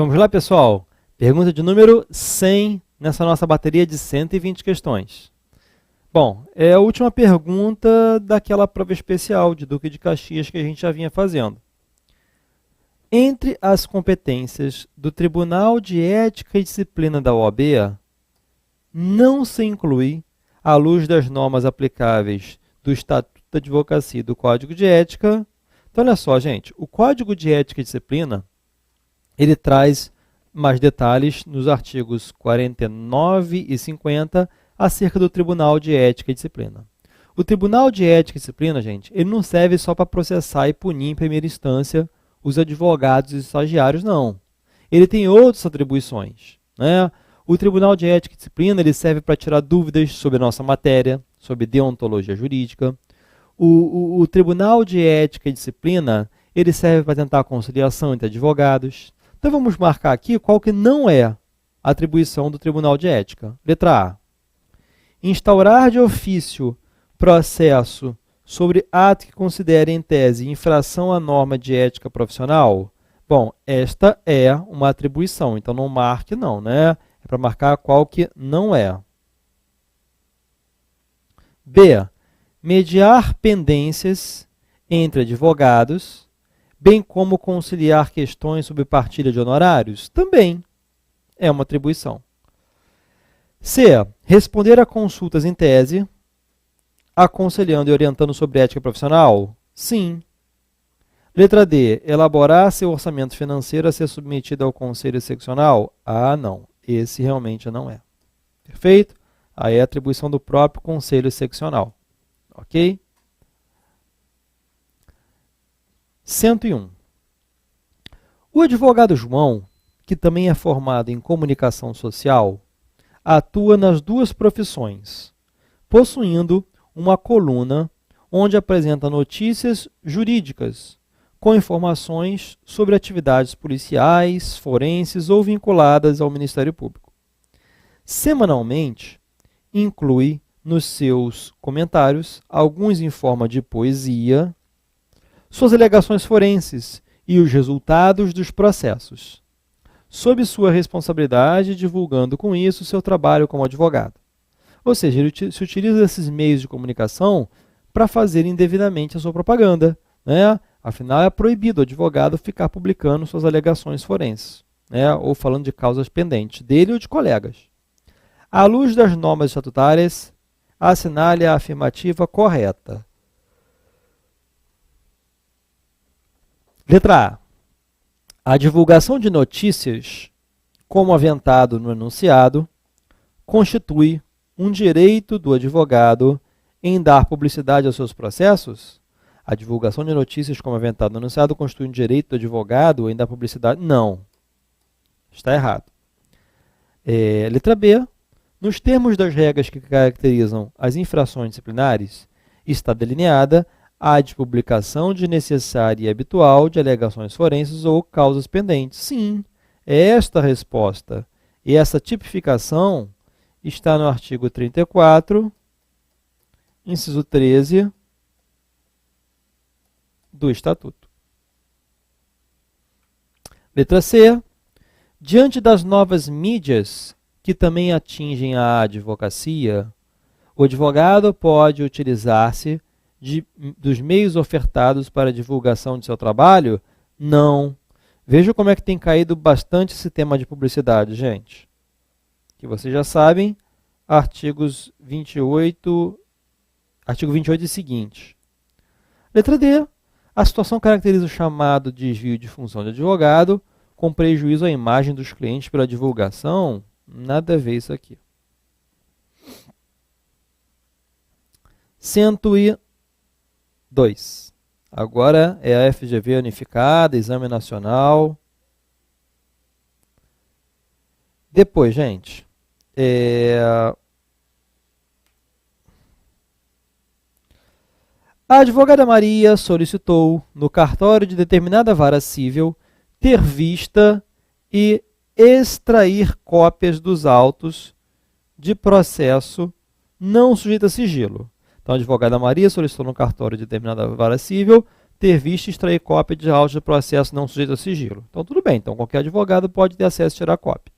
Vamos lá, pessoal. Pergunta de número 100 nessa nossa bateria de 120 questões. Bom, é a última pergunta daquela prova especial de Duque de Caxias que a gente já vinha fazendo. Entre as competências do Tribunal de Ética e Disciplina da OAB, não se inclui, à luz das normas aplicáveis do Estatuto da Advocacia e do Código de Ética. Então, olha só, gente, o Código de Ética e Disciplina, ele traz mais detalhes nos artigos 49 e 50 acerca do Tribunal de Ética e Disciplina. O Tribunal de Ética e Disciplina, gente, ele não serve só para processar e punir em primeira instância os advogados e estagiários, não. Ele tem outras atribuições, né? O Tribunal de Ética e Disciplina ele serve para tirar dúvidas sobre a nossa matéria, sobre deontologia jurídica. O Tribunal de Ética e Disciplina ele serve para tentar a conciliação entre advogados. Então vamos marcar aqui qual que não é a atribuição do Tribunal de Ética. Letra A. Instaurar de ofício processo sobre ato que considere em tese infração à norma de ética profissional. Bom, esta é uma atribuição, então não marque não, né? É para marcar qual que não é. B. Mediar pendências entre advogados, bem como conciliar questões sobre partilha de honorários, também é uma atribuição. C. Responder a consultas em tese, aconselhando e orientando sobre ética profissional? Sim. Letra D. Elaborar seu orçamento financeiro a ser submetido ao conselho seccional? Ah, não. Esse realmente não é. Perfeito? Aí é a atribuição do próprio conselho seccional. Ok? 101. O advogado João, que também é formado em comunicação social, atua nas duas profissões, possuindo uma coluna onde apresenta notícias jurídicas, com informações sobre atividades policiais, forenses ou vinculadas ao Ministério Público. Semanalmente, inclui nos seus comentários, alguns em forma de poesia, suas alegações forenses e os resultados dos processos, sob sua responsabilidade, divulgando com isso seu trabalho como advogado. Ou seja, ele se utiliza desses meios de comunicação para fazer indevidamente a sua propaganda, né? Afinal, é proibido o advogado ficar publicando suas alegações forenses, né? Ou falando de causas pendentes dele ou de colegas. À luz das normas estatutárias, assinale a afirmativa correta. Letra A. A divulgação de notícias, como aventado no enunciado, constitui um direito do advogado em dar publicidade aos seus processos? A divulgação de notícias, como aventado no enunciado, constitui um direito do advogado em dar publicidade? Não. Está errado. Letra B. Nos termos das regras que caracterizam as infrações disciplinares, está delineada a de publicação desnecessária e habitual de alegações forenses ou causas pendentes. Sim, é esta a resposta. E essa tipificação está no artigo 34, inciso 13 do Estatuto. Letra C. Diante das novas mídias que também atingem a advocacia, o advogado pode utilizar-se dos meios ofertados para a divulgação de seu trabalho? Não. Veja como é que tem caído bastante esse tema de publicidade, gente. Que vocês já sabem, artigo 28 e seguinte. Letra D. A situação caracteriza o chamado desvio de função de advogado com prejuízo à imagem dos clientes pela divulgação? Nada a ver isso aqui. 102. Agora é a FGV unificada, exame nacional. Depois, gente, a advogada Maria solicitou no cartório de determinada vara civil ter vista e extrair cópias dos autos de processo não sujeito a sigilo. Então, a advogada Maria solicitou no cartório de determinada vara civil ter visto e extrair cópia de autos do processo não sujeito a sigilo. Então, tudo bem. Então, qualquer advogado pode ter acesso e tirar cópia.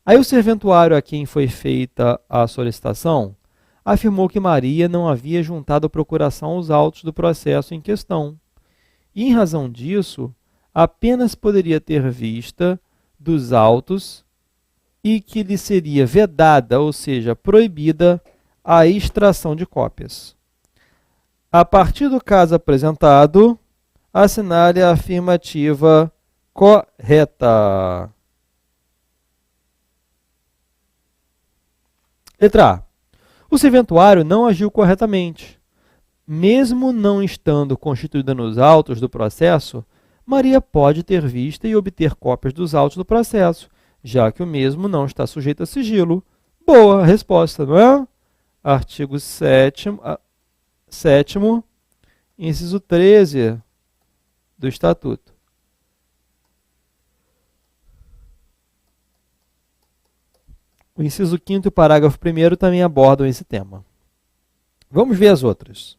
Aí, o serventuário a quem foi feita a solicitação afirmou que Maria não havia juntado à procuração os autos do processo em questão. E, em razão disso, apenas poderia ter vista dos autos e que lhe seria vedada, ou seja, proibida, a extração de cópias. A partir do caso apresentado, assinale a afirmativa correta. Letra A. O serventuário não agiu corretamente. Mesmo não estando constituída nos autos do processo, Maria pode ter vista e obter cópias dos autos do processo, já que o mesmo não está sujeito a sigilo. Boa resposta, não é? Artigo 7º, inciso 13 do Estatuto. O inciso 5º e o parágrafo 1º também abordam esse tema. Vamos ver as outras.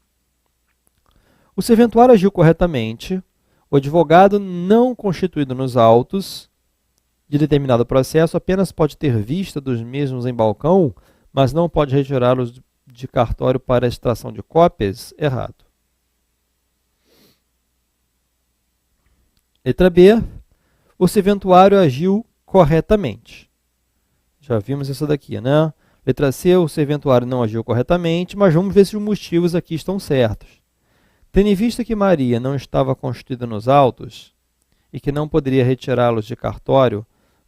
O serventuário agiu corretamente. O advogado não constituído nos autos de determinado processo apenas pode ter vista dos mesmos em balcão, mas não pode retirá-los de cartório para extração de cópias. Errado. Letra B. O serventuário agiu corretamente. Já vimos isso daqui, né? Letra C. O serventuário não agiu corretamente, mas vamos ver se os motivos aqui estão certos. Tendo em vista que Maria não estava constituída nos autos e que não poderia retirá-los de cartório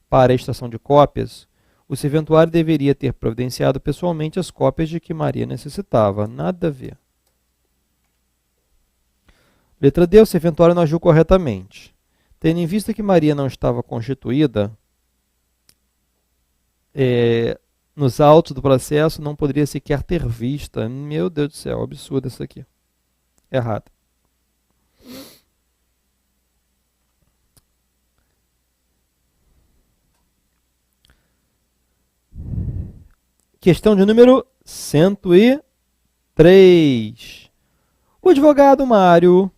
para a extração de cópias, o serventuário deveria ter providenciado pessoalmente as cópias de que Maria necessitava. Nada a ver. Letra D. O serventuário não agiu corretamente. Tendo em vista que Maria não estava constituída nos autos do processo, não poderia sequer ter vista. Meu Deus do céu, absurdo isso aqui. Errado. Questão de número 103. O advogado Mário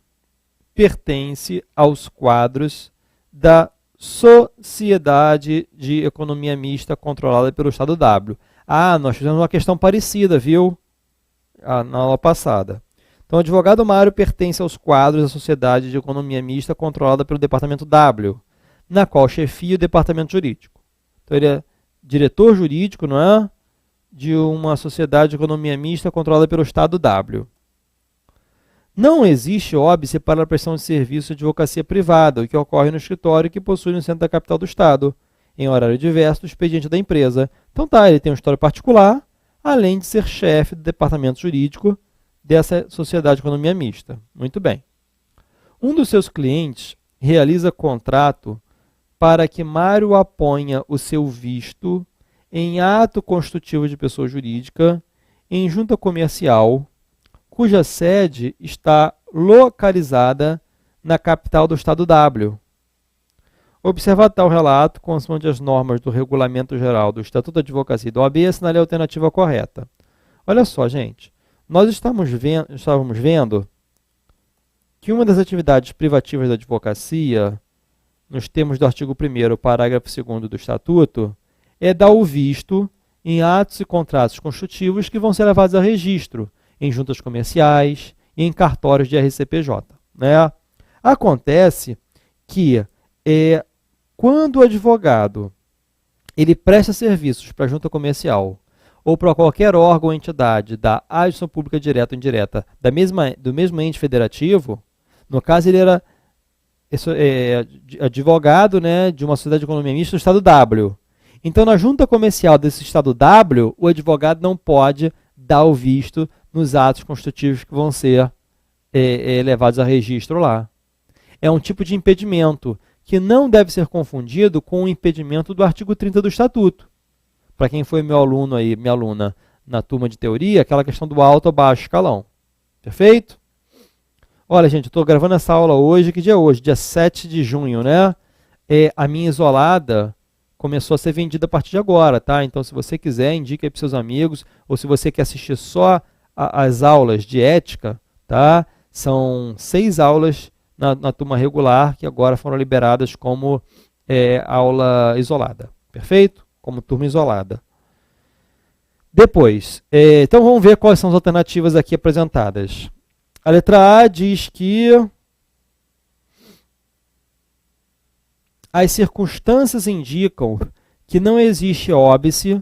pertence aos quadros da Sociedade de Economia Mista controlada pelo Estado W. Nós fizemos uma questão parecida, viu? Na aula passada. Então, o advogado Mário pertence aos quadros da Sociedade de Economia Mista controlada pelo Departamento W, na qual chefia o Departamento Jurídico. Então, ele é diretor jurídico, não é? De uma Sociedade de Economia Mista controlada pelo Estado W. Não existe óbice para a prestação de serviço de advocacia privada, o que ocorre no escritório que possui no centro da capital do Estado, em horário diverso do expediente da empresa. Então ele tem um escritório particular, além de ser chefe do departamento jurídico dessa sociedade de economia mista. Muito bem. Um dos seus clientes realiza contrato para que Mário aponha o seu visto em ato constitutivo de pessoa jurídica, em junta comercial, cuja sede está localizada na capital do Estado W. Observado tal relato, consoante as normas do Regulamento Geral do Estatuto da Advocacia e do OAB, assinale a alternativa correta. Olha só, gente. Nós estávamos vendo que uma das atividades privativas da advocacia, nos termos do artigo 1º, parágrafo 2º do Estatuto, é dar o visto em atos e contratos constitutivos que vão ser levados a registro em juntas comerciais e em cartórios de RCPJ. Né? Acontece que quando o advogado ele presta serviços para a junta comercial ou para qualquer órgão ou entidade da administração pública direta ou indireta do mesmo ente federativo, no caso ele era advogado, né, de uma sociedade de economia mista do Estado W. Então, na junta comercial desse Estado W, o advogado não pode dar o visto nos atos constitutivos que vão ser levados a registro lá. É um tipo de impedimento que não deve ser confundido com o impedimento do artigo 30 do Estatuto. Para quem foi meu aluno aí, minha aluna na turma de teoria, aquela questão do alto ou baixo escalão. Perfeito? Olha, gente, eu estou gravando essa aula hoje, que dia é hoje? Dia 7 de junho, né? A minha isolada começou a ser vendida a partir de agora, tá? Então, se você quiser, indique aí para seus amigos, ou se você quer assistir só as aulas de ética, tá? São 6 aulas na turma regular, que agora foram liberadas como aula isolada. Perfeito? Como turma isolada. Depois, então vamos ver quais são as alternativas aqui apresentadas. A letra A diz que as circunstâncias indicam que não existe óbice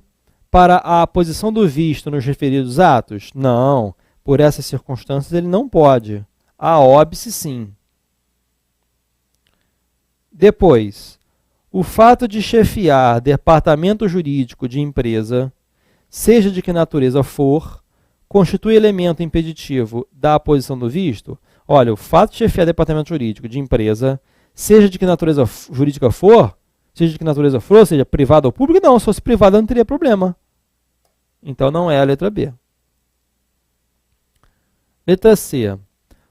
para a posição do visto nos referidos atos? Não, por essas circunstâncias ele não pode. Há óbice sim. Depois, o fato de chefiar departamento jurídico de empresa, seja de que natureza for, constitui elemento impeditivo da posição do visto? Olha, o fato de chefiar departamento jurídico de empresa, seja de que natureza jurídica for, seja de que natureza for, seja privada ou pública, não, se fosse privada não teria problema. Então não é a letra B. Letra C.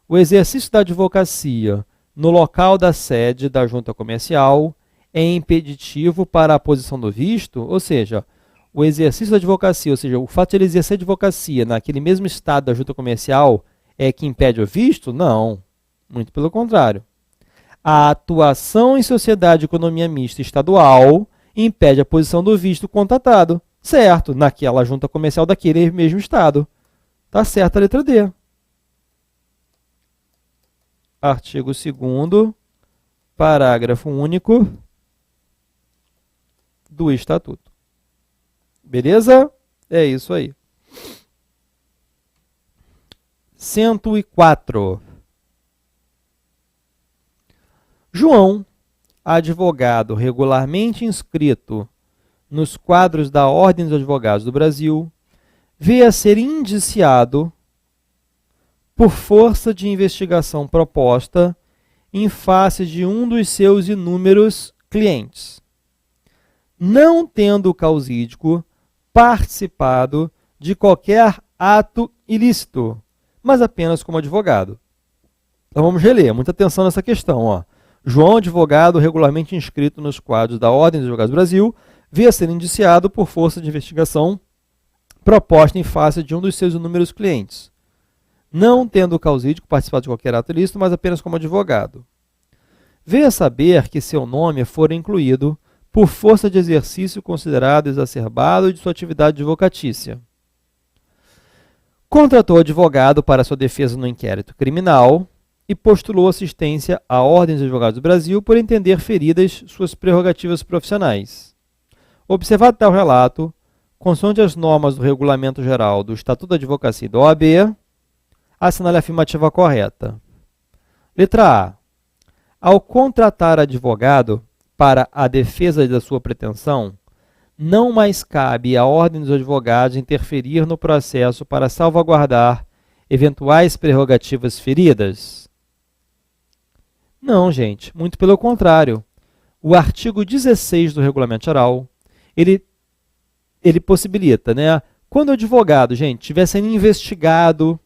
O exercício da advocacia no local da sede da junta comercial é impeditivo para a posição do visto? Ou seja, o exercício da advocacia, ou seja, o fato de ele exercer advocacia naquele mesmo estado da junta comercial é que impede o visto? Não, muito pelo contrário. A atuação em sociedade de economia mista estadual impede a posição do visto contratado. Certo, naquela junta comercial daquele mesmo estado. Tá certo a letra D. Artigo 2º, parágrafo único do Estatuto. Beleza? É isso aí. 104. João, advogado regularmente inscrito nos quadros da Ordem dos Advogados do Brasil, veio a ser indiciado por força de investigação proposta em face de um dos seus inúmeros clientes, não tendo o causídico participado de qualquer ato ilícito, mas apenas como advogado. Então vamos reler, muita atenção nessa questão. Ó. João, advogado regularmente inscrito nos quadros da Ordem dos Advogados do Brasil, veio a ser indiciado por força de investigação proposta em face de um dos seus inúmeros clientes, não tendo o causídico participado de qualquer ato ilícito, mas apenas como advogado. Veio a saber que seu nome fora incluído por força de exercício considerado exacerbado de sua atividade advocatícia. Contratou advogado para sua defesa no inquérito criminal e postulou assistência à Ordem dos Advogados do Brasil por entender feridas suas prerrogativas profissionais. Observado tal relato, consoante as normas do Regulamento Geral do Estatuto da Advocacia e da OAB, assinale a afirmativa correta. Letra A. Ao contratar advogado para a defesa da sua pretensão, não mais cabe à Ordem dos Advogados interferir no processo para salvaguardar eventuais prerrogativas feridas? Não, gente, muito pelo contrário. O artigo 16 do Regulamento Geral, ele possibilita, né? Quando o advogado, gente, estiver sendo investigado,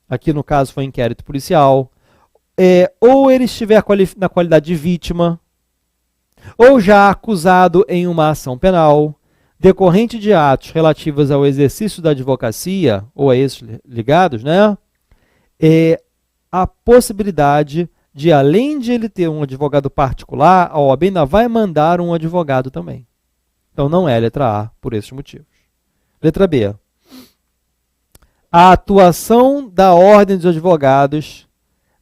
aqui no caso foi inquérito policial, ou ele estiver na qualidade de vítima, ou já acusado em uma ação penal, decorrente de atos relativos ao exercício da advocacia, ou a esses ligados, né? A possibilidade de, além de ele ter um advogado particular, a OAB ainda vai mandar um advogado também. Então não é letra A, por esses motivos. Letra B. A atuação da Ordem dos Advogados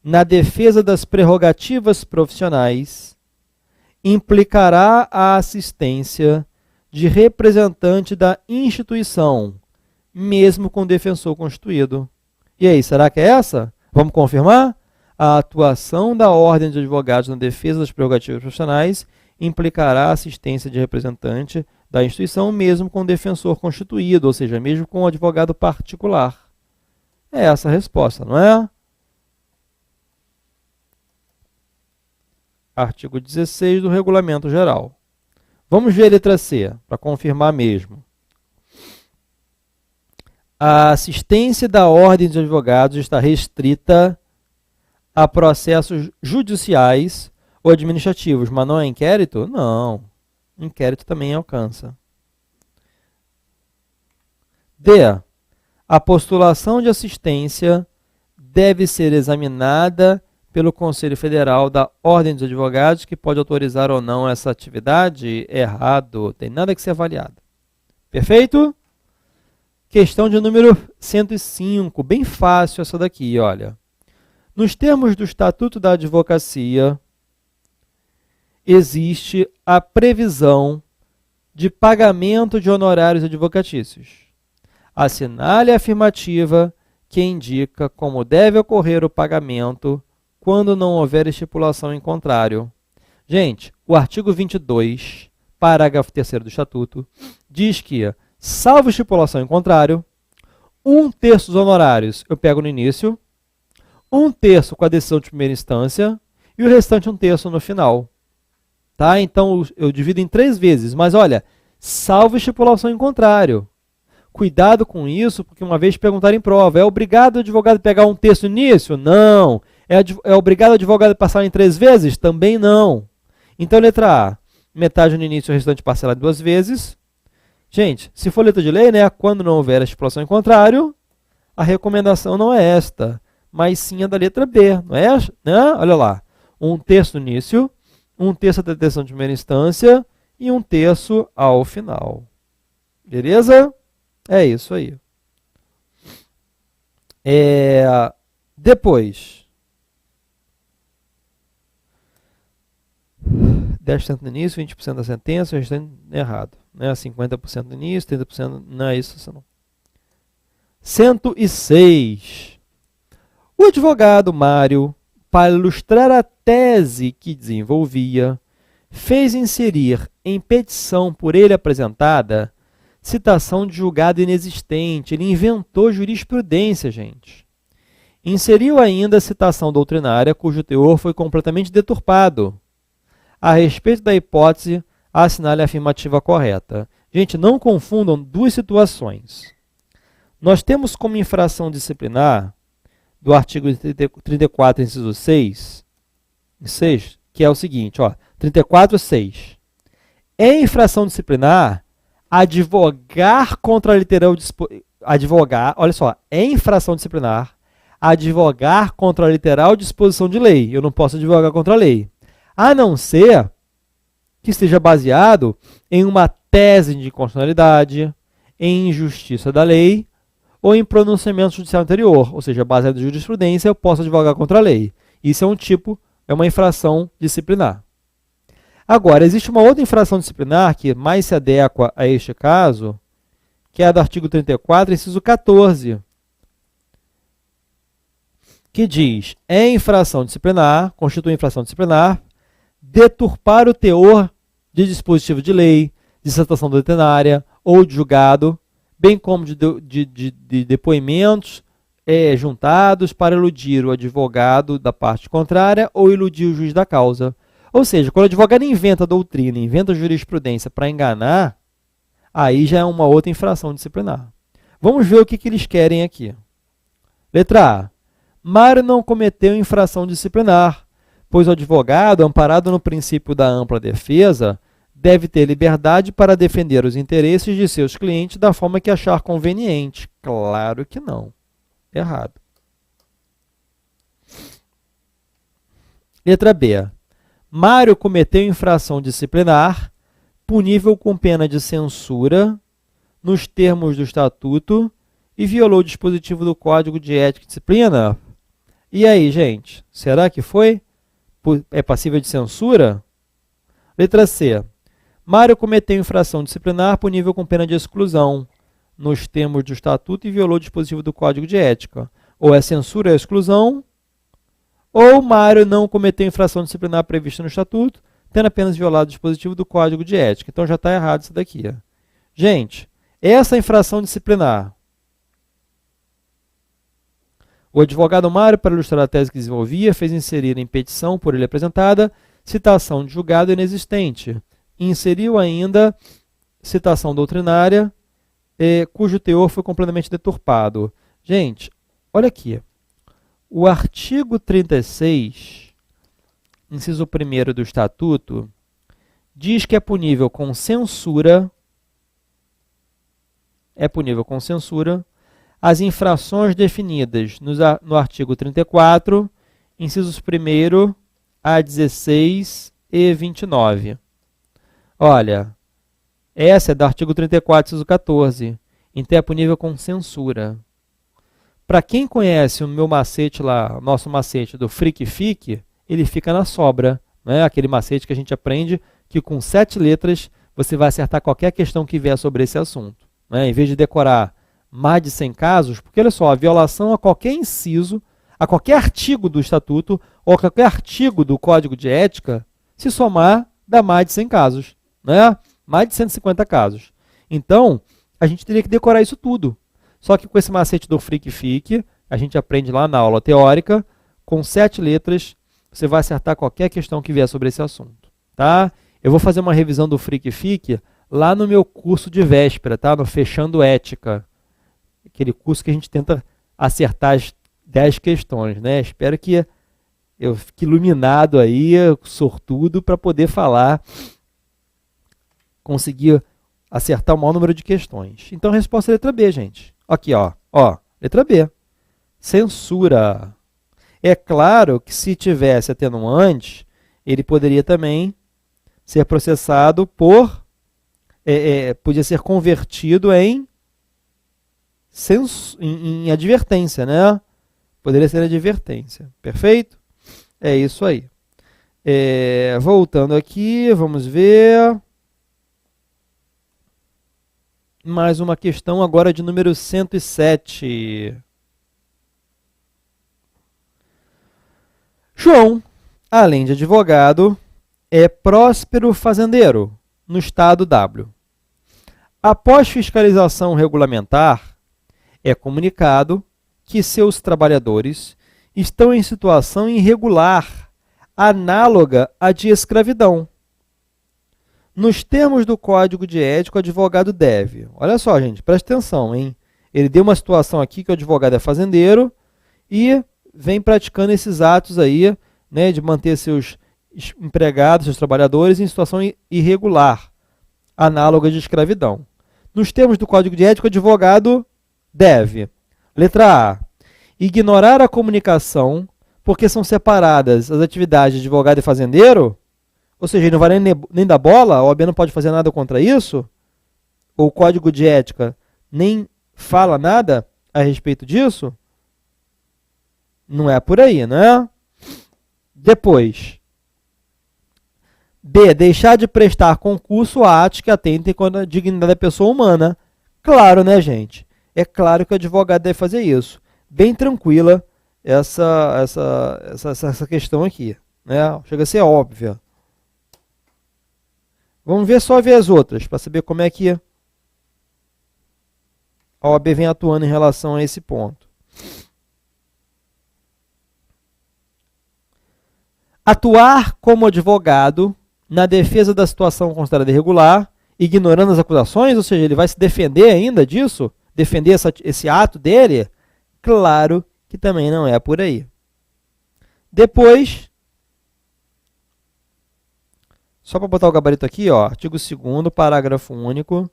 na defesa das prerrogativas profissionais implicará a assistência de representante da instituição, mesmo com defensor constituído. E aí, será que é essa? Vamos confirmar? A atuação da Ordem dos Advogados na defesa das prerrogativas profissionais implicará a assistência de representante da instituição, mesmo com defensor constituído, ou seja, mesmo com advogado particular. É essa a resposta, não é? Artigo 16 do Regulamento Geral. Vamos ver a letra C, para confirmar mesmo. A assistência da Ordem dos Advogados está restrita a processos judiciais ou administrativos, mas não é inquérito? Não. Inquérito também alcança. D. A postulação de assistência deve ser examinada pelo Conselho Federal da Ordem dos Advogados, que pode autorizar ou não essa atividade. Errado, tem nada que ser avaliado. Perfeito? Questão de número 105, bem fácil essa daqui, olha. Nos termos do Estatuto da Advocacia, existe a previsão de pagamento de honorários advocatícios. Assinale a afirmativa que indica como deve ocorrer o pagamento quando não houver estipulação em contrário. Gente, o artigo 22, parágrafo 3º do Estatuto, diz que, salvo estipulação em contrário, 1/3 dos honorários eu pego no início, 1/3 com a decisão de primeira instância e o restante 1/3 no final. Tá? Então, eu divido em 3 vezes, mas olha, salvo estipulação em contrário. Cuidado com isso, porque uma vez perguntaram em prova, é obrigado o advogado pegar 1/3 no início? Não. É obrigado o advogado passar em 3 vezes? Também não. Então, letra A, metade no início e o restante parcelado em 2 vezes. Gente, se for letra de lei, né, quando não houver a estipulação em contrário, a recomendação não é esta, mas sim a da letra B, não é? Né? Olha lá, 1/3 no início, 1/3 da decisão de primeira instância e 1/3 ao final. Beleza? É isso aí. Depois, 10% no início, 20% da sentença, o restante errado. Né? 50% no início, 30% não é isso não. 106. O advogado Mário, para ilustrar a tese que desenvolvia, fez inserir em petição por ele apresentada citação de julgado inexistente. Ele inventou jurisprudência, gente. Inseriu ainda a citação doutrinária, cujo teor foi completamente deturpado. A respeito da hipótese, assinale a afirmativa correta. Gente, não confundam 2 situações. Nós temos como infração disciplinar, do artigo 34, inciso 6, que é o seguinte, ó, 34.6. É infração disciplinar advogar contra a literal é infração disciplinar advogar contra a literal disposição de lei. Eu não posso advogar contra a lei, a não ser que esteja baseado em uma tese de inconstitucionalidade, em injustiça da lei ou em pronunciamento judicial anterior, ou seja, baseado em jurisprudência, eu posso advogar contra a lei. Isso é uma infração disciplinar. Agora, existe uma outra infração disciplinar que mais se adequa a este caso, que é a do artigo 34, inciso 14, que diz, é infração disciplinar, constitui infração disciplinar, deturpar o teor de dispositivo de lei, de citação doutrinária ou de julgado, bem como de depoimentos juntados para iludir o advogado da parte contrária ou iludir o juiz da causa. Ou seja, quando o advogado inventa doutrina, inventa jurisprudência para enganar, aí já é uma outra infração disciplinar. Vamos ver o que eles querem aqui. Letra A. Mário não cometeu infração disciplinar, pois o advogado, amparado no princípio da ampla defesa, deve ter liberdade para defender os interesses de seus clientes da forma que achar conveniente. Claro que não. Errado. Letra B. Mário cometeu infração disciplinar, punível com pena de censura, nos termos do Estatuto, e violou o dispositivo do Código de Ética e Disciplina. E aí, gente? Será que foi? É passível de censura? Letra C. Mário cometeu infração disciplinar punível com pena de exclusão, nos termos do Estatuto, e violou o dispositivo do Código de Ética. Ou é censura ou é exclusão, ou Mário não cometeu infração disciplinar prevista no Estatuto, tendo apenas violado o dispositivo do Código de Ética. Então já está errado isso daqui. Gente, essa infração disciplinar, o advogado Mário, para ilustrar a tese que desenvolvia, fez inserir em petição por ele apresentada citação de julgado inexistente. Inseriu ainda citação doutrinária, cujo teor foi completamente deturpado. Gente, olha aqui. O artigo 36, inciso 1º do Estatuto, diz que é punível com censura as infrações definidas no artigo 34, incisos 1º a 16 e 29. Olha, essa é do artigo 34, inciso 14. Então é punível com censura. Para quem conhece o meu macete lá, o nosso macete do Fric Fic, ele fica na sobra, né? Aquele macete que a gente aprende que com 7 letras você vai acertar qualquer questão que vier sobre esse assunto, né? Em vez de decorar mais de 100 casos, porque olha só, a violação a qualquer inciso, a qualquer artigo do Estatuto ou a qualquer artigo do Código de Ética, se somar, dá mais de 100 casos, né? Mais de 150 casos. Então, a gente teria que decorar isso tudo. Só que com esse macete do Fric Fic, a gente aprende lá na aula teórica, com 7 letras, você vai acertar qualquer questão que vier sobre esse assunto, tá? Eu vou fazer uma revisão do Fric Fic lá no meu curso de véspera, tá? No Fechando Ética. Aquele curso que a gente tenta acertar as 10 questões, né? Espero que eu fique iluminado aí, sortudo, para poder falar, conseguir acertar o maior número de questões. Então, a resposta é letra B, gente. Aqui, ó, letra B. Censura. É claro que se tivesse atenuante, ele poderia também ser processado por... podia ser convertido em advertência, né? Poderia ser advertência. Perfeito? É isso aí. Voltando aqui, vamos ver... Mais uma questão agora de número 107. João, além de advogado, é próspero fazendeiro no estado W. Após fiscalização regulamentar, é comunicado que seus trabalhadores estão em situação irregular, análoga à de escravidão. Nos termos do Código de Ética, o advogado deve... Olha só, gente, presta atenção, hein? Ele deu uma situação aqui que o advogado é fazendeiro e vem praticando esses atos aí, né, de manter seus empregados, seus trabalhadores em situação irregular, análoga de escravidão. Nos termos do Código de Ética, o advogado deve... Letra A. Ignorar a comunicação porque são separadas as atividades de advogado e fazendeiro... Ou seja, ele não vai nem dar bola, a OAB não pode fazer nada contra isso, ou o Código de Ética nem fala nada a respeito disso, não é por aí, não é? Depois, B, deixar de prestar concurso a atos que atentem contra a dignidade da pessoa humana. Claro, né, gente? É claro que o advogado deve fazer isso. Bem tranquila essa questão aqui, né? Chega a ser óbvia. Vamos ver as outras, para saber como é que a OAB vem atuando em relação a esse ponto. Atuar como advogado na defesa da situação considerada irregular, ignorando as acusações, ou seja, ele vai se defender ainda disso? Defender esse ato dele? Claro que também não é por aí. Depois... Só para botar o gabarito aqui, ó, artigo 2º, parágrafo único,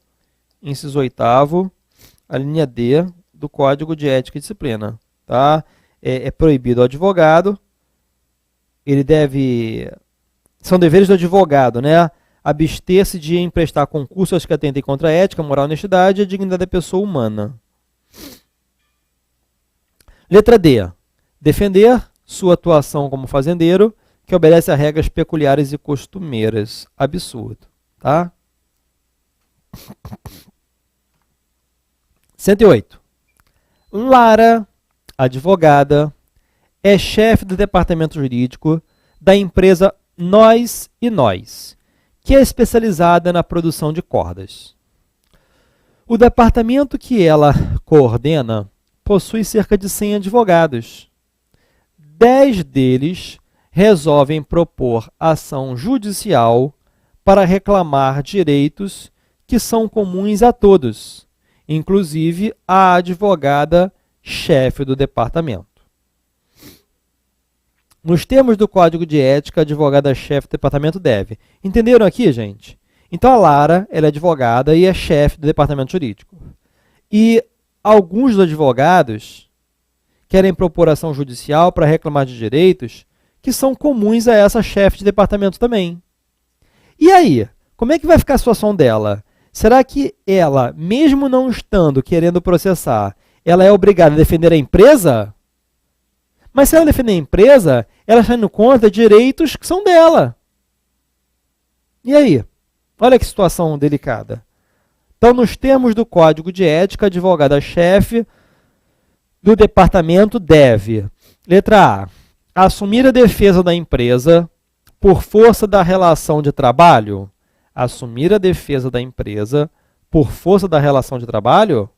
inciso 8º, a linha D do Código de Ética e Disciplina. Tá? É proibido ao advogado, são deveres do advogado, né? Abster-se de emprestar concursos que atentem contra a ética, moral, honestidade e a dignidade da pessoa humana. Letra D. Defender sua atuação como fazendeiro, que obedece a regras peculiares e costumeiras. Absurdo, tá? 108. Lara, advogada, é chefe do departamento jurídico da empresa Nós e Nós, que é especializada na produção de cordas. O departamento que ela coordena possui cerca de 100 advogados. 10 deles resolvem propor ação judicial para reclamar direitos que são comuns a todos, inclusive a advogada chefe do departamento. Nos termos do Código de Ética, a advogada-chefe do departamento deve. Entenderam aqui, gente? Então, a Lara, ela é advogada e é chefe do departamento jurídico. E alguns dos advogados querem propor ação judicial para reclamar de direitos que são comuns a essa chefe de departamento também. E aí, como é que vai ficar a situação dela? Será que ela, mesmo não estando querendo processar, ela é obrigada a defender a empresa? Mas se ela defender a empresa, ela está indo contra direitos que são dela. E aí? Olha que situação delicada. Então, nos termos do Código de Ética, a advogada-chefe do departamento deve, letra A, assumir a defesa da empresa por força da relação de trabalho. Assumir a defesa da empresa por força da relação de trabalho.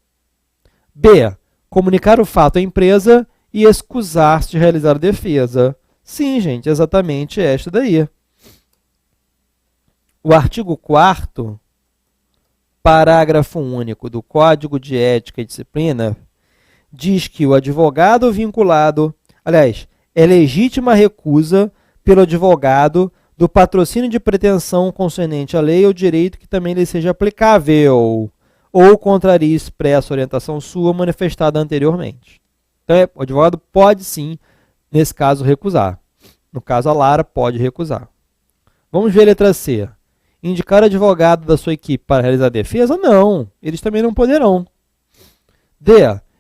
B, comunicar o fato à empresa e excusar-se de realizar a defesa. Sim, gente, exatamente esta daí. O artigo 4º, parágrafo único do Código de Ética e Disciplina, diz que o advogado vinculado, aliás, é legítima a recusa pelo advogado do patrocínio de pretensão concernente à lei ou direito que também lhe seja aplicável ou contraria expressa orientação sua manifestada anteriormente. Então, o advogado pode sim, nesse caso, recusar. No caso, a Lara pode recusar. Vamos ver a letra C. Indicar advogado da sua equipe para realizar a defesa? Não, eles também não poderão. D.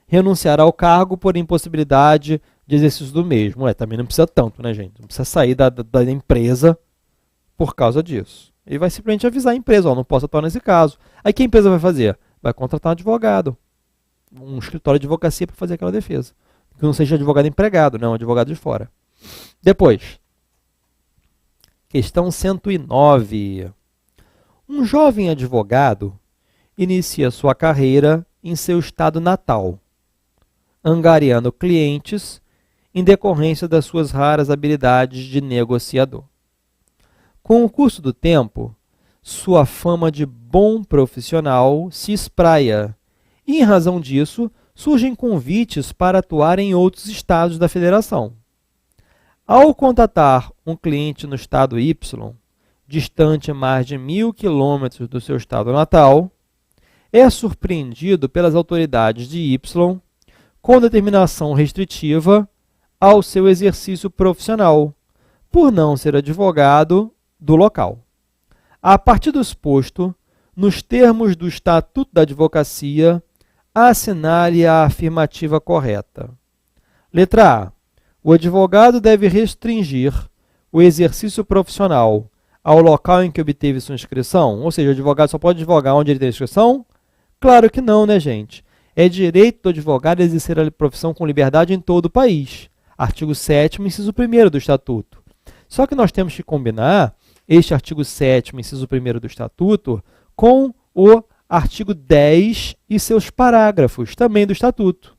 Renunciar ao cargo por impossibilidade de exercício do mesmo. Também não precisa tanto, né, gente? Não precisa sair da empresa por causa disso. Ele vai simplesmente avisar a empresa, não posso atuar nesse caso. Aí o que a empresa vai fazer? Vai contratar um advogado, um escritório de advocacia para fazer aquela defesa. Que não seja advogado empregado, não, advogado de fora. Depois, questão 109. Um jovem advogado inicia sua carreira em seu estado natal, angariando clientes em decorrência das suas raras habilidades de negociador. Com o curso do tempo, sua fama de bom profissional se espraia e, em razão disso, surgem convites para atuar em outros estados da federação. Ao contatar um cliente no estado Y, distante mais de 1.000 quilômetros do seu estado natal, é surpreendido pelas autoridades de Y com determinação restritiva ao seu exercício profissional, por não ser advogado do local. A partir do exposto, nos termos do Estatuto da Advocacia, assinale a afirmativa correta. Letra A. O advogado deve restringir o exercício profissional ao local em que obteve sua inscrição? Ou seja, o advogado só pode advogar onde ele tem inscrição? Claro que não, né, gente? É direito do advogado exercer a profissão com liberdade em todo o país. Artigo 7º, inciso 1º do Estatuto. Só que nós temos que combinar este artigo 7º, inciso 1º do Estatuto, com o artigo 10 e seus parágrafos, também do Estatuto.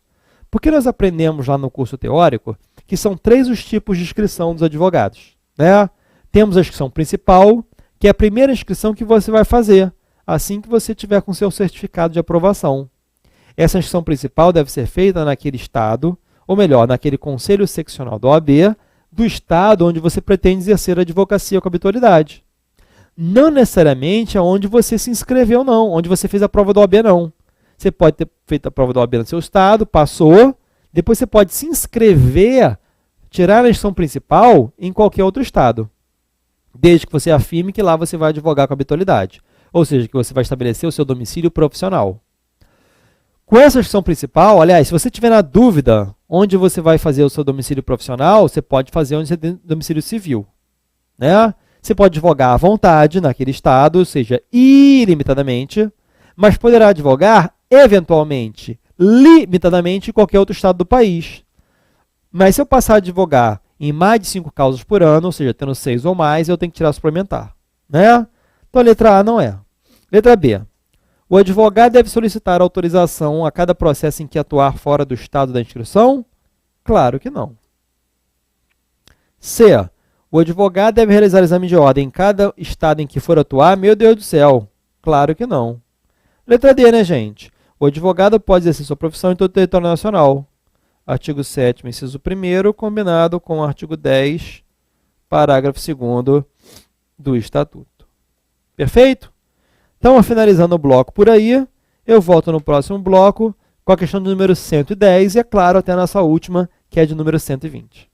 Porque nós aprendemos lá no curso teórico que são 3 os tipos de inscrição dos advogados, né? Temos a inscrição principal, que é a primeira inscrição que você vai fazer, assim que você tiver com seu certificado de aprovação. Essa inscrição principal deve ser feita naquele estado, ou melhor, naquele conselho seccional da OAB, do estado onde você pretende exercer a advocacia com habitualidade. Não necessariamente aonde você se inscreveu, não, onde você fez a prova da OAB, não. Você pode ter feito a prova da OAB no seu estado, passou, depois você pode se inscrever, tirar a inscrição principal em qualquer outro estado, desde que você afirme que lá você vai advogar com habitualidade, ou seja, que você vai estabelecer o seu domicílio profissional. Com essa inscrição principal, aliás, se você tiver na dúvida onde você vai fazer o seu domicílio profissional, você pode fazer onde você tem domicílio civil, né? Você pode advogar à vontade naquele estado, ou seja, ilimitadamente, mas poderá advogar, eventualmente, limitadamente, em qualquer outro estado do país. Mas se eu passar a advogar em mais de 5 causas por ano, ou seja, tendo 6 ou mais, eu tenho que tirar suplementar, né? Então a letra A não é. Letra B. O advogado deve solicitar autorização a cada processo em que atuar fora do estado da inscrição? Claro que não. C. O advogado deve realizar exame de ordem em cada estado em que for atuar? Meu Deus do céu, claro que não. Letra D, né, gente? O advogado pode exercer sua profissão em todo o território nacional. Artigo 7º, inciso 1º, combinado com o artigo 10, parágrafo 2º do Estatuto. Perfeito? Então, finalizando o bloco por aí, eu volto no próximo bloco com a questão de número 110 e, é claro, até a nossa última, que é de número 120.